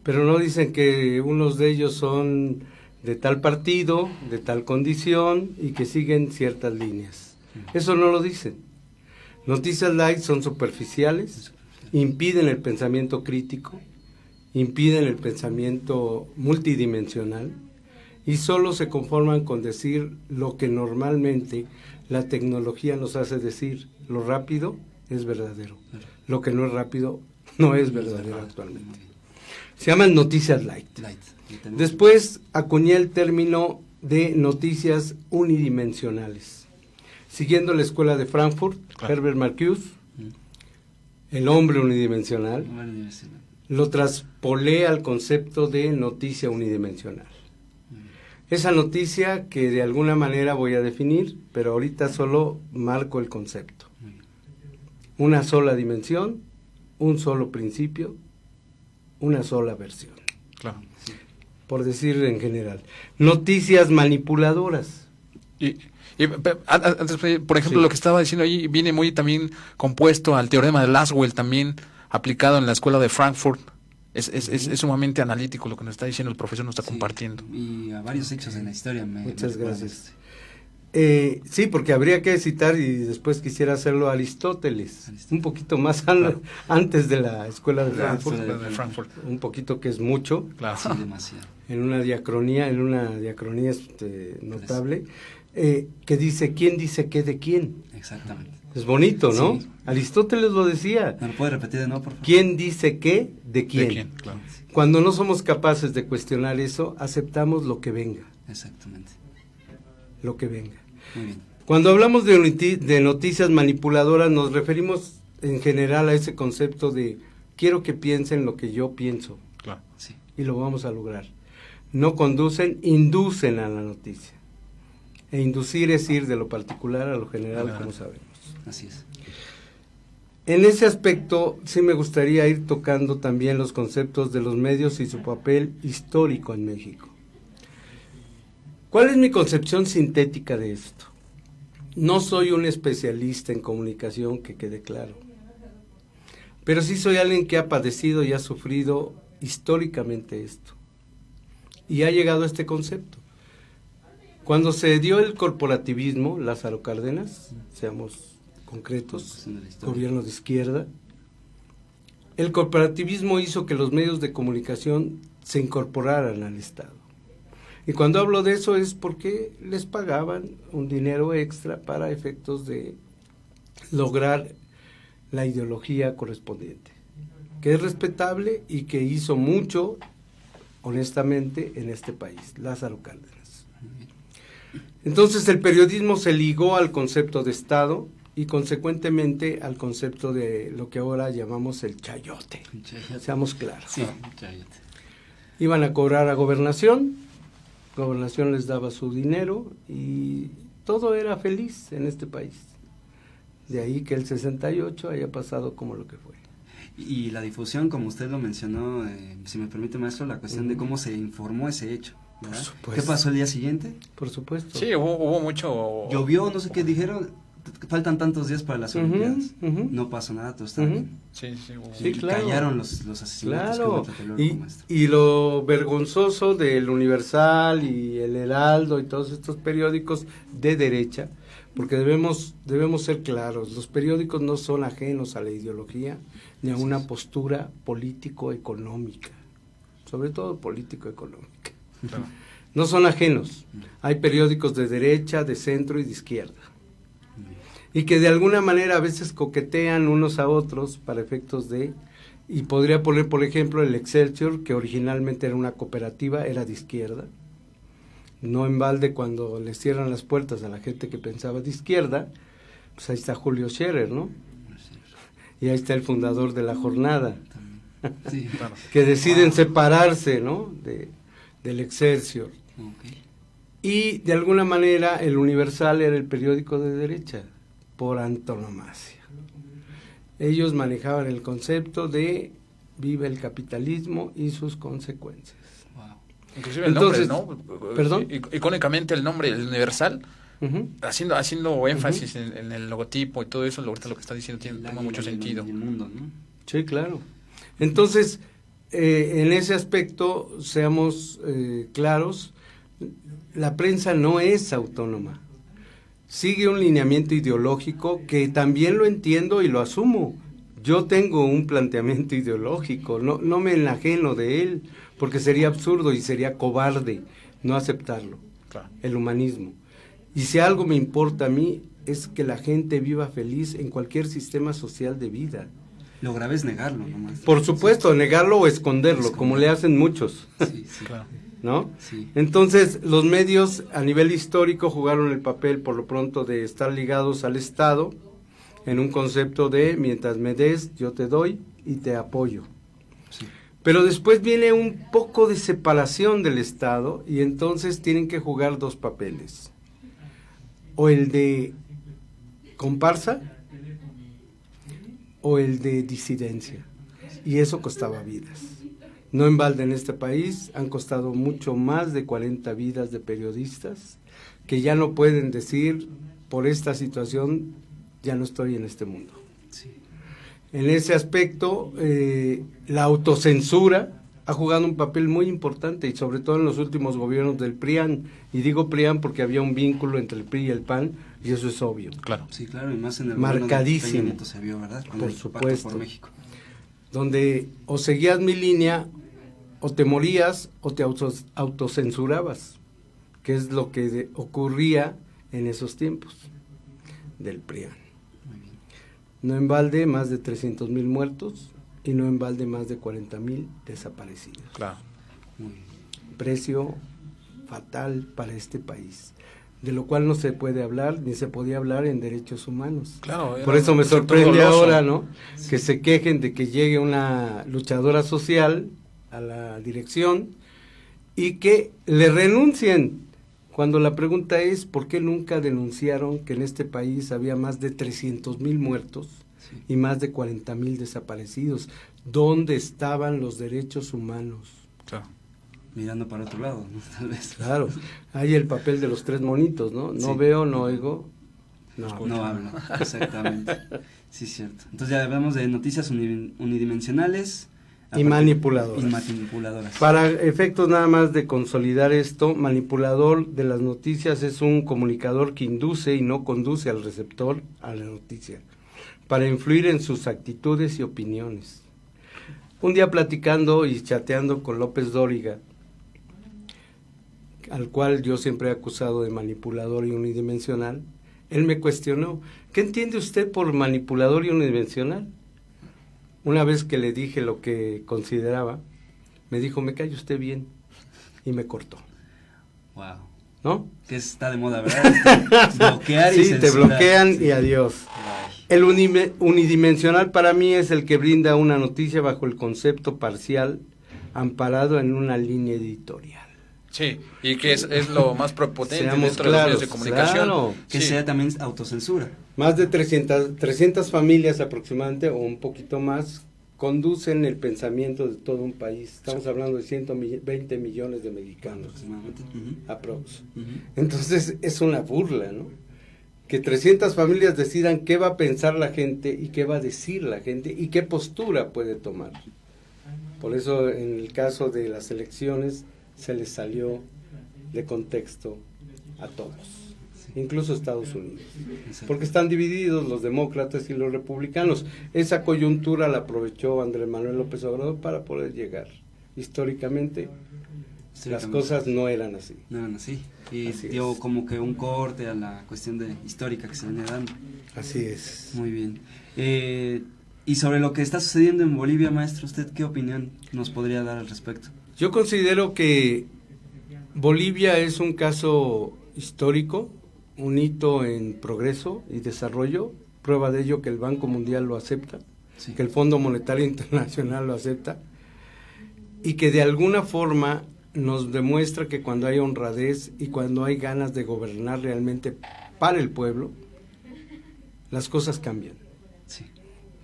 pero no dicen que unos de ellos son de tal partido, de tal condición y que siguen ciertas líneas. Eso no lo dicen. Noticias light son superficiales, impiden el pensamiento crítico, impiden el pensamiento multidimensional y solo se conforman con decir lo que normalmente la tecnología nos hace decir. Lo rápido es verdadero, lo que no es rápido no es verdadero actualmente. Se llaman noticias light. Después acuñé el término de noticias unidimensionales, siguiendo la escuela de Frankfurt, Herbert Marcuse, el hombre unidimensional. Lo traspolé al concepto de noticia unidimensional. Esa noticia que de alguna manera voy a definir, pero ahorita solo marco el concepto. Una sola dimensión, un solo principio, una sola versión. Claro. Por decir en general. Noticias manipuladoras. Antes, por ejemplo, Sí. lo que estaba diciendo ahí viene muy también compuesto al teorema de Laswell, también aplicado en la escuela de Frankfurt. Es sumamente analítico lo que nos está diciendo el profesor, nos está compartiendo. Y a varios hechos en la historia. Muchas gracias. Sí, porque habría que citar, y después quisiera hacerlo, a Aristóteles, un poquito más antes de la escuela de Frankfurt, De Frankfurt. un poquito que es mucho, Claro. Sí, demasiado. en una diacronía notable, que dice, ¿quién dice qué de quién? Exactamente. Es bonito, ¿no? Sí. Aristóteles lo decía, ¿Me lo puede repetir de nuevo, por favor? ¿quién dice qué de quién? ¿De quién? Claro. Cuando no somos capaces de cuestionar eso, aceptamos lo que venga, Exactamente. lo que venga. Muy bien. Cuando hablamos de noticias manipuladoras, nos referimos en general a ese concepto de quiero que piensen lo que yo pienso, Claro. Sí. y lo vamos a lograr. No conducen, inducen a la noticia. E inducir es ir de lo particular a lo general, como sabemos. Así es. En ese aspecto, sí me gustaría ir tocando también los conceptos de los medios y su papel histórico en México. ¿Cuál es mi concepción sintética de esto? No soy un especialista en comunicación, que quede claro, pero sí soy alguien que ha padecido y ha sufrido históricamente esto, y ha llegado a este concepto. Cuando se dio el corporativismo, Lázaro Cárdenas, seamos concretos, gobierno de izquierda, el corporativismo hizo que los medios de comunicación se incorporaran al Estado. Y cuando hablo de eso es porque les pagaban un dinero extra para efectos de lograr la ideología correspondiente, que es respetable y que hizo mucho, honestamente, en este país, Lázaro Cárdenas. Entonces el periodismo se ligó al concepto de Estado y consecuentemente al concepto de lo que ahora llamamos el chayote. Seamos claros. Sí, chayote. Iban a cobrar a Gobernación les daba su dinero y todo era feliz en este país. De ahí que el 68 haya pasado como lo que fue. Y la difusión, como usted lo mencionó, si me permite, maestro, la cuestión de cómo se informó ese hecho, ¿verdad? Por supuesto. ¿Qué pasó el día siguiente? Por supuesto. Sí, hubo mucho... Llovió, no sé qué dijeron, faltan tantos días para las Olimpiadas. No pasó nada, todo está bien. Sí, Sí, Y claro. callaron los asesinatos. Claro, que hubo en maestro. y lo vergonzoso del Universal y el Heraldo y todos estos periódicos de derecha, porque debemos ser claros, los periódicos no son ajenos a la ideología ni a una postura político-económica, sobre todo político-económica. Claro. No son ajenos, hay periódicos de derecha, de centro y de izquierda, y que de alguna manera a veces coquetean unos a otros para efectos de, y podría poner por ejemplo el Excelsior, que originalmente era una cooperativa, era de izquierda, no en balde cuando les cierran las puertas a la gente que pensaba de izquierda, pues ahí está Julio Scherer, ¿no? Y ahí está el fundador de La Jornada, Sí, claro. que deciden separarse, ¿no? Del Excelsior. Okay. Y de alguna manera el Universal era el periódico de derecha, por antonomasia. Ellos manejaban el concepto de viva el capitalismo y sus consecuencias. Wow. Inclusive Entonces, el nombre, ¿no? ¿perdón? Icónicamente el nombre, el Universal, Uh-huh. haciendo énfasis en el logotipo y todo eso, ahorita lo que está diciendo toma mucho sentido. En el mundo, ¿no? Sí, claro. Entonces, en ese aspecto, seamos claros, la prensa no es autónoma. Sigue un lineamiento ideológico que también lo entiendo y lo asumo. Yo tengo un planteamiento ideológico, no me enajeno de él, porque sería absurdo y sería cobarde no aceptarlo, Claro. el humanismo. Y si algo me importa a mí, es que la gente viva feliz en cualquier sistema social de vida. Lo grave es negarlo, nomás. Por supuesto, negarlo o esconderlo, como le hacen muchos, Sí, sí. Claro. ¿no? Sí. Entonces, los medios a nivel histórico jugaron el papel, por lo pronto, de estar ligados al Estado, en un concepto de, mientras me des, yo te doy y te apoyo. Sí. Pero después viene un poco de separación del Estado, y entonces tienen que jugar dos papeles. O el de comparsa, o el de disidencia. Y eso costaba vidas. No en balde en este país han costado mucho más de 40 vidas de periodistas que ya no pueden decir, por esta situación, ya no estoy en este mundo. Sí. En ese aspecto, la autocensura ha jugado un papel muy importante, y sobre todo en los últimos gobiernos del PRIAN, y digo PRIAN porque había un vínculo entre el PRI y el PAN, y eso es obvio. Claro. Sí, claro, y más en el Marcadísimo. Peña Nieto se vio, ¿verdad? Con Por el Pacto supuesto. por México. Donde o seguías mi línea, o te morías, o te autocensurabas, que es lo que ocurría en esos tiempos del PRIAN. Muy bien. No en balde más de 300,000 muertos, y no en balde más de 40,000 desaparecidos. Claro. Muy bien. Precio fatal para este país, de lo cual no se puede hablar, ni se podía hablar en derechos humanos. Claro, Por eso me un sector sorprende doloso. ahora, ¿no? Que se quejen de que llegue una luchadora social a la dirección y que le renuncien Cuando la pregunta es, ¿por qué nunca denunciaron que en este país había más de 300,000 muertos y más de 40,000 desaparecidos? ¿Dónde estaban los derechos humanos? Claro. Mirando para otro lado, ¿no? Tal vez. Claro, hay el papel de los 3 monitos, ¿no? No Sí. veo, no oigo, no. No hablo, exactamente. Sí, cierto. Entonces ya hablamos de noticias unidimensionales. Y manipuladoras. Y manipuladoras. Para efectos nada más de consolidar esto, manipulador de las noticias es un comunicador que induce y no conduce al receptor a la noticia, para influir en sus actitudes y opiniones. Un día platicando y chateando con López Dóriga, al cual yo siempre he acusado de manipulador y unidimensional, él me cuestionó, ¿qué entiende usted por manipulador y unidimensional? Una vez que le dije lo que consideraba, me dijo, me cae usted bien, y me cortó. Wow. ¿No? Que está de moda, ¿verdad? Bloquear y Sí, te censurar. bloquean Sí. y adiós. Ay. El unidimensional para mí es el que brinda una noticia bajo el concepto parcial, amparado en una línea editorial. Sí, y que es lo más prepotente Seamos dentro de los medios de claros, comunicación. claro. Que Sí. sea también autocensura. Más de 300 familias aproximadamente, o un poquito más, conducen el pensamiento de todo un país. Estamos hablando de 120 millones de mexicanos, Aproximadamente. Ujú. aprox. Ujú. Entonces es una burla, ¿no? Que 300 familias decidan qué va a pensar la gente y qué va a decir la gente y qué postura puede tomar. Por eso en el caso de las elecciones se les salió de contexto a todos, incluso Estados Unidos, Exacto. porque están divididos los demócratas y los republicanos. Esa coyuntura la aprovechó Andrés Manuel López Obrador para poder llegar. Históricamente las cosas no eran así. No eran así. Y Así dio es. como que un corte a la cuestión histórica que se venía dando. Así es. Muy bien. Y sobre lo que está sucediendo en Bolivia, maestro, ¿usted qué opinión nos podría dar al respecto? Yo considero que Bolivia es un caso histórico, un hito en progreso y desarrollo, prueba de ello que el Banco Mundial lo acepta, Sí. que el Fondo Monetario Internacional lo acepta, y que de alguna forma nos demuestra que cuando hay honradez y cuando hay ganas de gobernar realmente para el pueblo, las cosas cambian. Sí.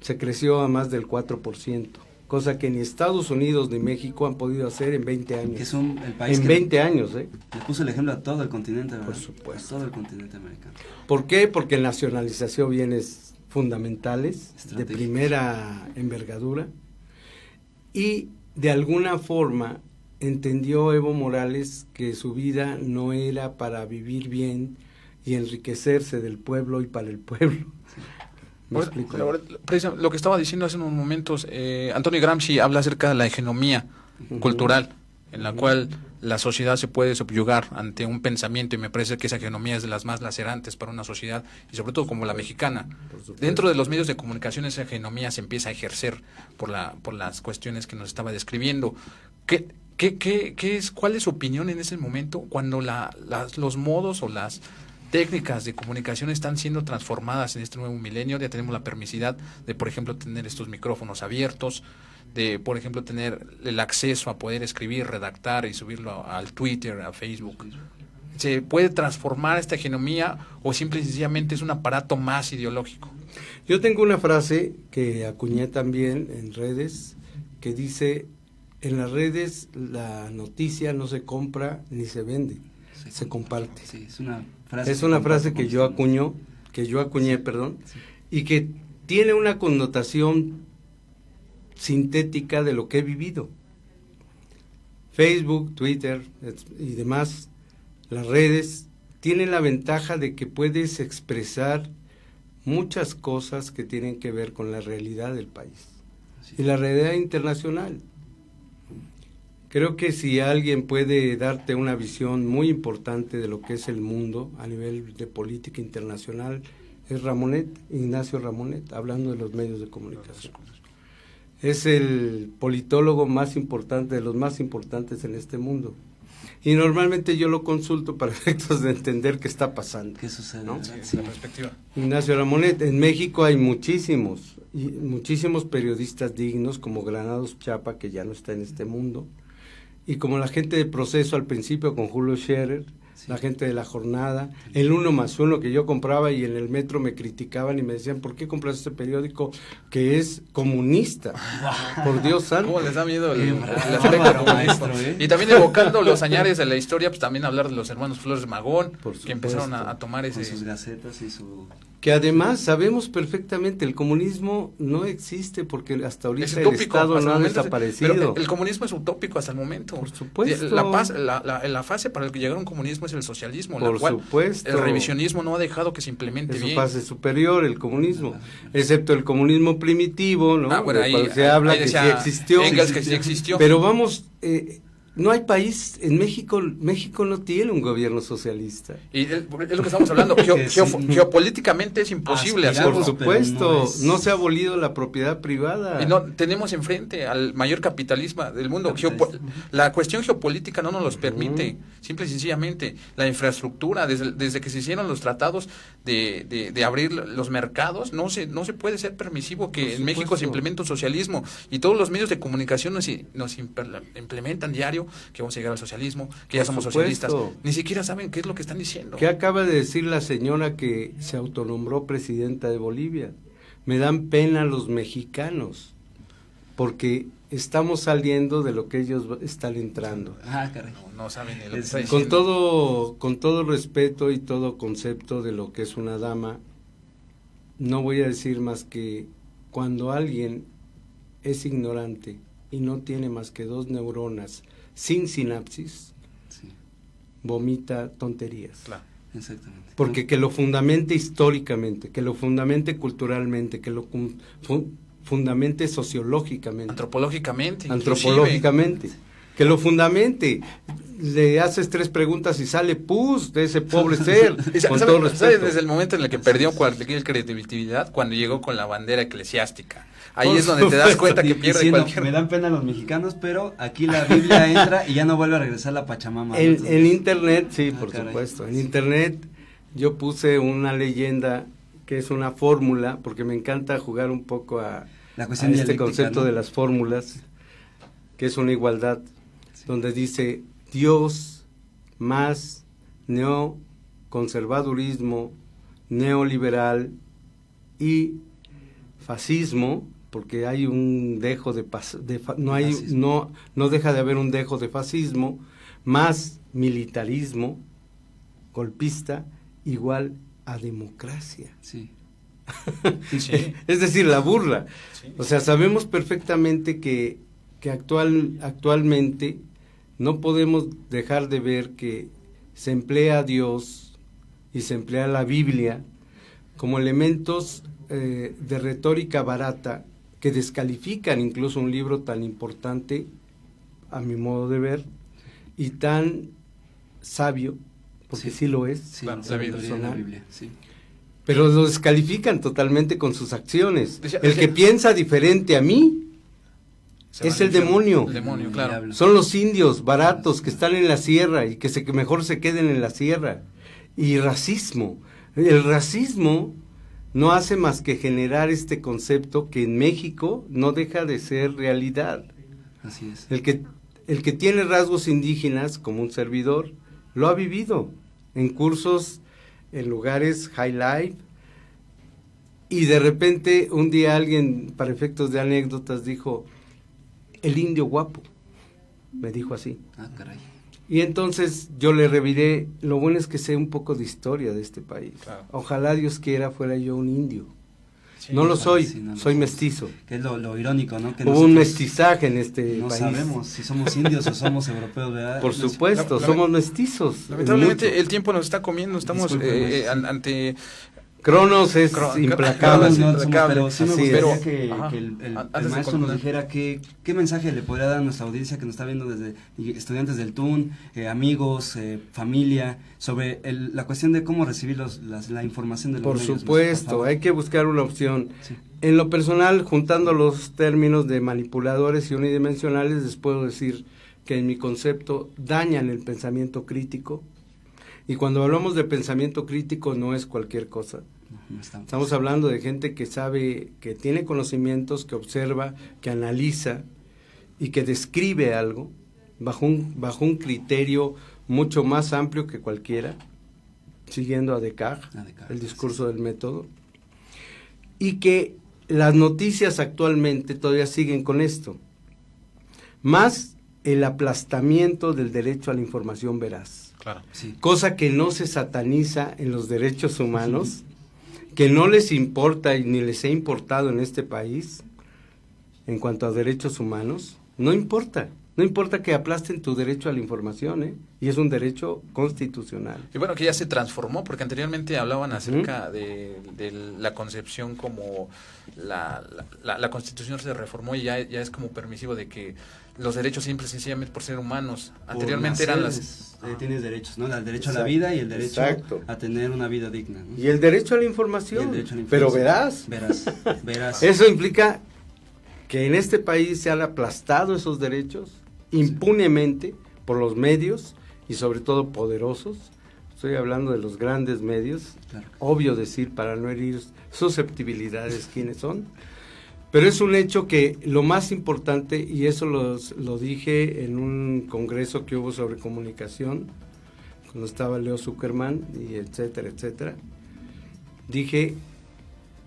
Se creció a más del 4%, cosa que ni Estados Unidos ni México han podido hacer en 20 años. Que es el país En que 20 años, ¿eh? le puso el ejemplo a todo el continente, ¿verdad? Por supuesto. A todo el continente americano. ¿Por qué? Porque nacionalizó bienes fundamentales de Estratégicos. primera envergadura y de alguna forma entendió Evo Morales que su vida no era para vivir bien y enriquecerse del pueblo y para el pueblo. ¿Me explico? Lo que estaba diciendo hace unos momentos, Antonio Gramsci habla acerca de la hegemonía cultural, en la cual la sociedad se puede subyugar ante un pensamiento, y me parece que esa hegemonía es de las más lacerantes para una sociedad, y sobre todo como la mexicana. Dentro de los medios de comunicación esa hegemonía se empieza a ejercer por las cuestiones que nos estaba describiendo. ¿Cuál es su opinión en ese momento cuando los modos o las técnicas de comunicación están siendo transformadas en este nuevo milenio? Ya tenemos la permisidad de, por ejemplo, tener estos micrófonos abiertos, de, por ejemplo, tener el acceso a poder escribir, redactar y subirlo al Twitter, a Facebook. ¿Se puede transformar esta hegemonía o simple y sencillamente es un aparato más ideológico? Yo tengo una frase que acuñé también en redes que dice: en las redes la noticia no se compra ni se vende, se comparte. Sí, es una frase. Es una frase que yo acuñé, y que tiene una connotación sintética de lo que he vivido. Facebook, Twitter y demás, las redes, tienen la ventaja de que puedes expresar muchas cosas que tienen que ver con la realidad del país y la realidad internacional. Creo que si alguien puede darte una visión muy importante de lo que es el mundo a nivel de política internacional, es Ignacio Ramonet, hablando de los medios de comunicación. Es el politólogo más importante, de los más importantes en este mundo. Y normalmente yo lo consulto para efectos de entender qué está pasando. ¿Qué sucede? ¿No? ¿Verdad? Sí, la perspectiva. Ignacio Ramonet, en México hay muchísimos periodistas dignos, como Granados Chapa, que ya no está en este mundo, y como la gente de Proceso al principio con Julio Scherer, la gente de La Jornada, el 1+1 que yo compraba y en el metro me criticaban y me decían, ¿por qué compras este periódico que es comunista? Por Dios santo. ¿Cómo les da miedo el bárbaro, aspecto comunista? maestro, ¿eh? Y también evocando los añares de la historia, pues también hablar de los hermanos Flores Magón, Por que empezaron supuesto. a tomar Con ese... sus gacetas y su... Que además sabemos perfectamente, el comunismo no existe porque hasta ahorita Es el utópico, Estado hasta no el ha momento, desaparecido. pero el comunismo es utópico hasta el momento. Por supuesto. La fase para el que llegar a un comunismo es el socialismo, Por la cual supuesto. el revisionismo no ha dejado que se implemente Es su bien. fase superior, el comunismo, excepto el comunismo primitivo, ¿no? Bueno, De cuando se habla que sí decía existió. Engels que sí existió. Pero vamos, no hay país, en México no tiene un gobierno socialista. Y es lo que estamos hablando, Que sí. geopolíticamente es imposible Aspiramos, hacerlo. Por supuesto, no no, es- se ha abolido la propiedad privada. Y no tenemos enfrente al mayor capitalismo del mundo. La cuestión geopolítica no nos los permite, simple y sencillamente. La infraestructura, desde que se hicieron los tratados de abrir los mercados, no se puede ser permisivo que Por en México se supuesto. implemente un socialismo. Y todos los medios de comunicación nos implementan diario que vamos a llegar al socialismo, que ya Por somos supuesto. socialistas. Ni siquiera saben qué es lo que están diciendo. ¿Qué acaba de decir la señora que se autonombró presidenta de Bolivia? Me dan pena los mexicanos, porque estamos saliendo de lo que ellos están entrando. caray. No saben ni lo que Es- está Con diciendo. todo respeto y todo concepto de lo que es una dama, no voy a decir más que cuando alguien es ignorante y no tiene más que 2 neuronas sin sinapsis, Sí, vomita tonterías. Claro. exactamente. Porque que lo fundamente históricamente, que lo fundamente culturalmente, que lo fundamente sociológicamente, Antropológicamente. antropológicamente, que lo fundamente. Le haces 3 preguntas y sale pus de ese pobre ser, inclusive. con ¿Sabe- todo sabe respeto. desde el momento en el que perdió cualquier credibilidad, cuando llegó con la bandera eclesiástica? Ahí Por es donde te das supuesto. cuenta que Y pierde diciendo, cualquier... me dan pena los mexicanos, pero aquí la Biblia entra y ya no vuelve a regresar la Pachamama. ¿no? En Entonces, internet, sí, por caray. supuesto. En internet yo puse una leyenda que es una fórmula, porque me encanta jugar un poco a La cuestión este dialéctica, concepto ¿no? de las fórmulas, que es una igualdad, donde dice Dios más neoconservadurismo, neoliberal y fascismo, porque hay un dejo no deja de haber un dejo de fascismo, más militarismo golpista igual a democracia. Sí. Sí. Es decir, la burla. Sí. O sea, sabemos perfectamente que actualmente no podemos dejar de ver que se emplea a Dios y se emplea la Biblia como elementos de retórica barata que descalifican incluso un libro tan importante, a mi modo de ver, y tan sabio, porque sí lo es, Sí, Claro, la la Biblia. Biblia, la Biblia, sí. pero lo descalifican totalmente con sus acciones. Decía- El que piensa diferente a mí Se es va al el infierno. demonio. El demonio, claro. Diablo. son los indios baratos que están en la sierra y que mejor se queden en la sierra. Y racismo. El racismo no hace más que generar este concepto que en México no deja de ser realidad. Así es. El que tiene rasgos indígenas, como un servidor, lo ha vivido en cursos, en lugares high life, y de repente un día alguien, para efectos de anécdotas, dijo, el indio guapo, me dijo así. Ah, caray. Y entonces yo le reviré, lo bueno es que sé un poco de historia de este país. Claro. Ojalá Dios quiera fuera yo un indio. Sí, No lo ojalá, soy, sí, no lo soy somos. mestizo. Que es lo irónico, ¿no? Que Hubo un nosotros mestizaje en este no país. sabemos si somos indios o somos europeos, ¿verdad? Por No sé. supuesto, La- somos mestizos. Lamentablemente mucho. el tiempo nos está comiendo, estamos Discúlpenos. ante... Cronos es implacable. No, no, implacable. pero sí me Así gustaría es. que, Ajá. que el Antes de maestro nos concluir. dijera qué mensaje le podría dar a nuestra audiencia que nos está viendo desde estudiantes del TUN, amigos, familia, sobre la cuestión de cómo recibir la información de los Por medios, supuesto, por favor. hay que buscar una opción. Sí. En lo personal, juntando los términos de manipuladores y unidimensionales, les puedo decir que en mi concepto dañan el pensamiento crítico. Y cuando hablamos de pensamiento crítico no es cualquier cosa. No estamos. Estamos hablando de gente que sabe, que tiene conocimientos, que observa, que analiza y que describe algo bajo un criterio mucho más amplio que cualquiera, siguiendo a Descartes, el discurso del método, y que las noticias actualmente todavía siguen con esto, más el aplastamiento del derecho a la información veraz, Claro. Sí. cosa que no se sataniza en los derechos humanos, que no les importa y ni les ha importado en este país en cuanto a derechos humanos. No importa que aplasten tu derecho a la información, y es un derecho constitucional. Y bueno, que ya se transformó, porque anteriormente hablaban acerca de la concepción como la Constitución se reformó y ya es como permisivo de que los derechos simples sencillamente por ser humanos. Anteriormente eran las... Tienes derechos, ¿no? El derecho a la vida y el derecho Exacto. a tener una vida digna, ¿no? Y el derecho a la información, Y el derecho a la pero información. verás. Verás. Eso implica que en este país se han aplastado esos derechos impunemente por los medios y sobre todo poderosos. Estoy hablando de los grandes medios, Claro. obvio decir para no herir susceptibilidades quiénes son, pero es un hecho que lo más importante, y eso lo dije en un congreso que hubo sobre comunicación, cuando estaba Leo Zuckerman y etcétera, etcétera, dije,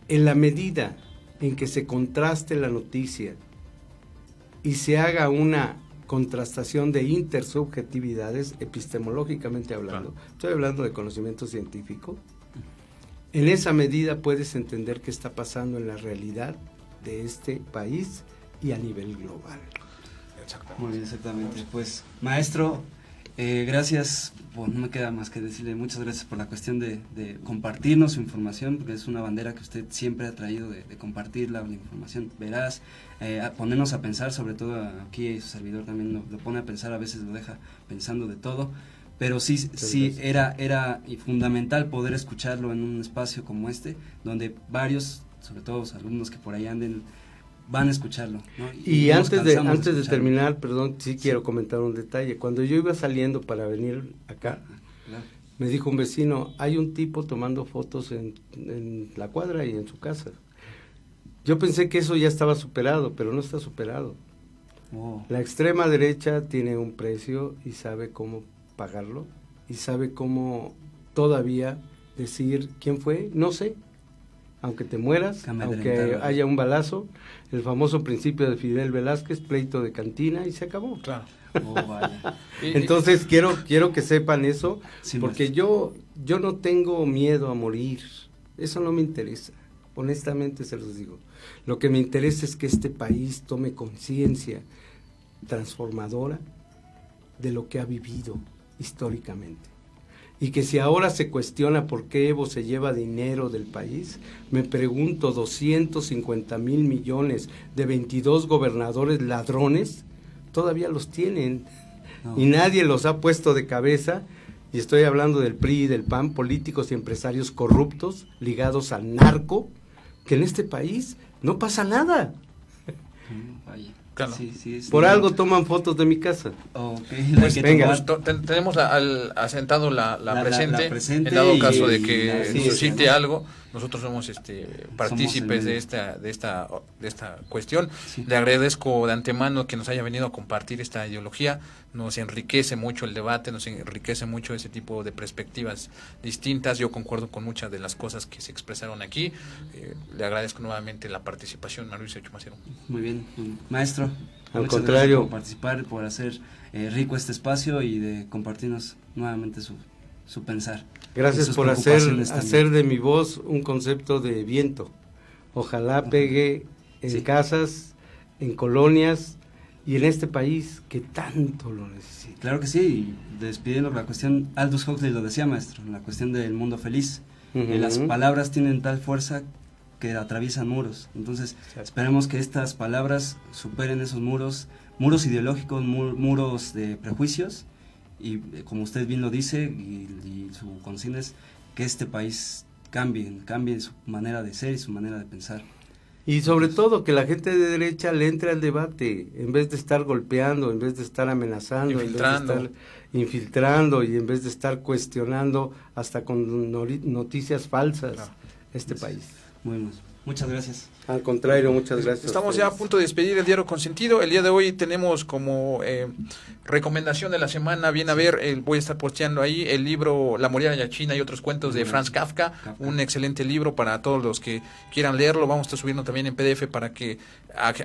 en la medida en que se contraste la noticia y se haga una contrastación de intersubjetividades, epistemológicamente hablando, estoy hablando de conocimiento científico, en esa medida puedes entender qué está pasando en la realidad de este país y a nivel global. Muy bien, exactamente. Pues, maestro, gracias. Bueno, no me queda más que decirle muchas gracias por la cuestión de compartirnos su información, porque es una bandera que usted siempre ha traído de compartir la información veraz, a ponernos a pensar, sobre todo aquí su servidor también lo pone a pensar, a veces lo deja pensando de todo, pero sí era y fundamental poder escucharlo en un espacio como este, donde varios, sobre todo los alumnos que por ahí anden, van a escucharlo, ¿no? Y no nos antes de cansamos escucharlo. terminar, perdón, sí quiero comentar un detalle. Cuando yo iba saliendo para venir acá, Claro. me dijo un vecino, hay un tipo tomando fotos en la cuadra y en su casa. Yo pensé que eso ya estaba superado, pero no está superado. Oh. La extrema derecha tiene un precio y sabe cómo pagarlo, y sabe cómo todavía decir quién fue, no sé. Aunque te mueras, aunque haya un balazo, el famoso principio de Fidel Velázquez, pleito de cantina, y se acabó. Claro. Oh, vaya. Entonces quiero que sepan eso, Sí, porque yo no tengo miedo a morir, eso no me interesa, honestamente se los digo. Lo que me interesa es que este país tome conciencia transformadora de lo que ha vivido históricamente. Y que si ahora se cuestiona por qué Evo se lleva dinero del país, me pregunto, 250,000 millones de 22 gobernadores ladrones, todavía los tienen, No. y nadie los ha puesto de cabeza, y estoy hablando del PRI y del PAN, políticos y empresarios corruptos, ligados al narco, que en este país no pasa nada. Vaya. Claro. Sí, Por algo toman fotos de mi casa. Okay, Pues hay que venga. tomar- tenemos asentado la presente, presente en dado y- caso de y que así es, suscite ¿no? algo, nosotros somos partícipes el de esta cuestión. Sí. Le agradezco de antemano que nos haya venido a compartir esta ideología, nos enriquece mucho el debate, nos enriquece mucho ese tipo de perspectivas distintas. Yo concuerdo con muchas de las cosas que se expresaron aquí. Le agradezco nuevamente la participación, Mauricio Chumacero. Muy bien, maestro. Al muchas contrario. gracias por participar, por hacer rico este espacio y de compartirnos nuevamente su pensar. y Gracias sus por preocupaciones también. hacer de mi voz un concepto de viento. Ojalá pegue en Sí. casas, en colonias y en este país que tanto lo necesita. Claro que sí, y despidiendo la cuestión, Aldous Huxley lo decía, maestro, la cuestión del mundo feliz. Ujú. Las palabras tienen tal fuerza que atraviesan muros. Entonces, esperemos que estas palabras superen esos muros ideológicos, muros de prejuicios, y como usted bien lo dice, y su consigna es que este país cambie su manera de ser y su manera de pensar. Y sobre todo que la gente de derecha le entre al debate, en vez de estar golpeando, en vez de estar amenazando, Infiltrando. en vez de estar infiltrando y en vez de estar cuestionando hasta con noticias falsas Claro. este país. Muy bien. Muchas gracias. Al contrario, muchas gracias. Estamos ya a punto de despedir el Diario Consentido. El día de hoy tenemos como recomendación de la semana, bien a ver, voy a estar posteando ahí el libro La muralla china y otros cuentos de Franz Kafka, un excelente libro para todos los que quieran leerlo. Vamos a estar subiendo también en PDF para que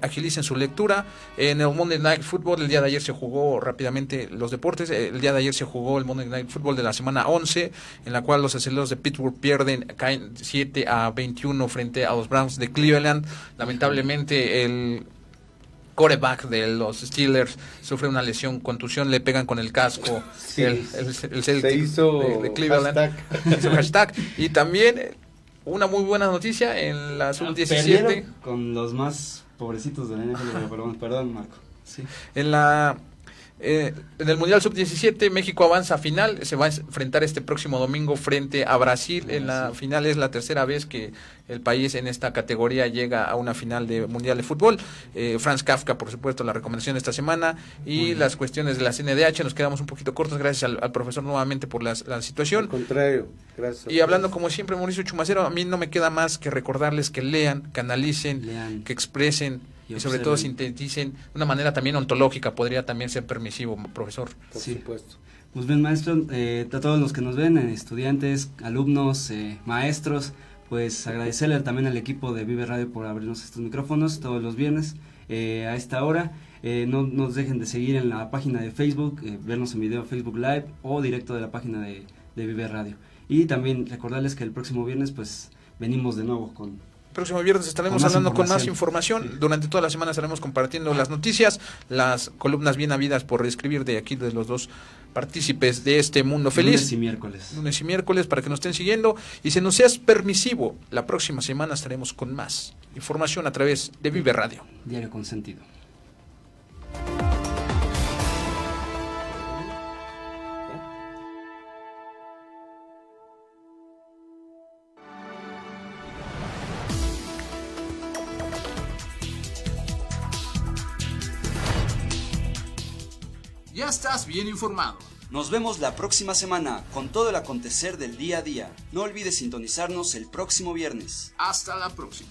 agilicen su lectura. En el Monday Night Football, el día de ayer se jugó rápidamente los deportes. El día de ayer se jugó el Monday Night Football de la semana 11, en la cual los aceleros de Pittsburgh caen 7-21 frente a los Browns de Cleveland. Lamentablemente el quarterback de los Steelers sufre una lesión, contusión, le pegan con el casco. Sí, el Celtic se hizo de Cleveland. Hizo hashtag. Y también una muy buena noticia en la sub-17. Perdieron con los más pobrecitos de la NFL, perdón Marco. Sí. En el Mundial Sub-17, México avanza a final, se va a enfrentar este próximo domingo frente a Brasil. En la final es la tercera vez que el país en esta categoría llega a una final de Mundial de Fútbol. Franz Kafka, por supuesto, la recomendación de esta semana. Y las cuestiones de la CNDH, nos quedamos un poquito cortos, gracias al profesor nuevamente por la situación. Al contrario, gracias. Y hablando como siempre, Mauricio Chumacero, a mí no me queda más que recordarles que lean, que analicen, que expresen, y sobre todo sinteticen de una manera también ontológica, podría también ser permisivo, profesor. Por supuesto. Pues bien, maestro, a todos los que nos ven, estudiantes, alumnos, maestros, pues agradecerle también al equipo de Vive Radio por abrirnos estos micrófonos todos los viernes a esta hora. No nos dejen de seguir en la página de Facebook, vernos en video Facebook Live o directo de la página de Vive Radio. Y también recordarles que el próximo viernes pues venimos de nuevo con... Próximo viernes estaremos hablando con más información. Durante toda la semana estaremos compartiendo las noticias, las columnas bien habidas por escribir de aquí de los dos partícipes de este mundo feliz. Lunes y miércoles para que nos estén siguiendo. Y si nos seas permisivo, la próxima semana estaremos con más información a través de Vive Radio. Diario Consentido. Ya estás bien informado. Nos vemos la próxima semana con todo el acontecer del día a día. No olvides sintonizarnos el próximo viernes. Hasta la próxima.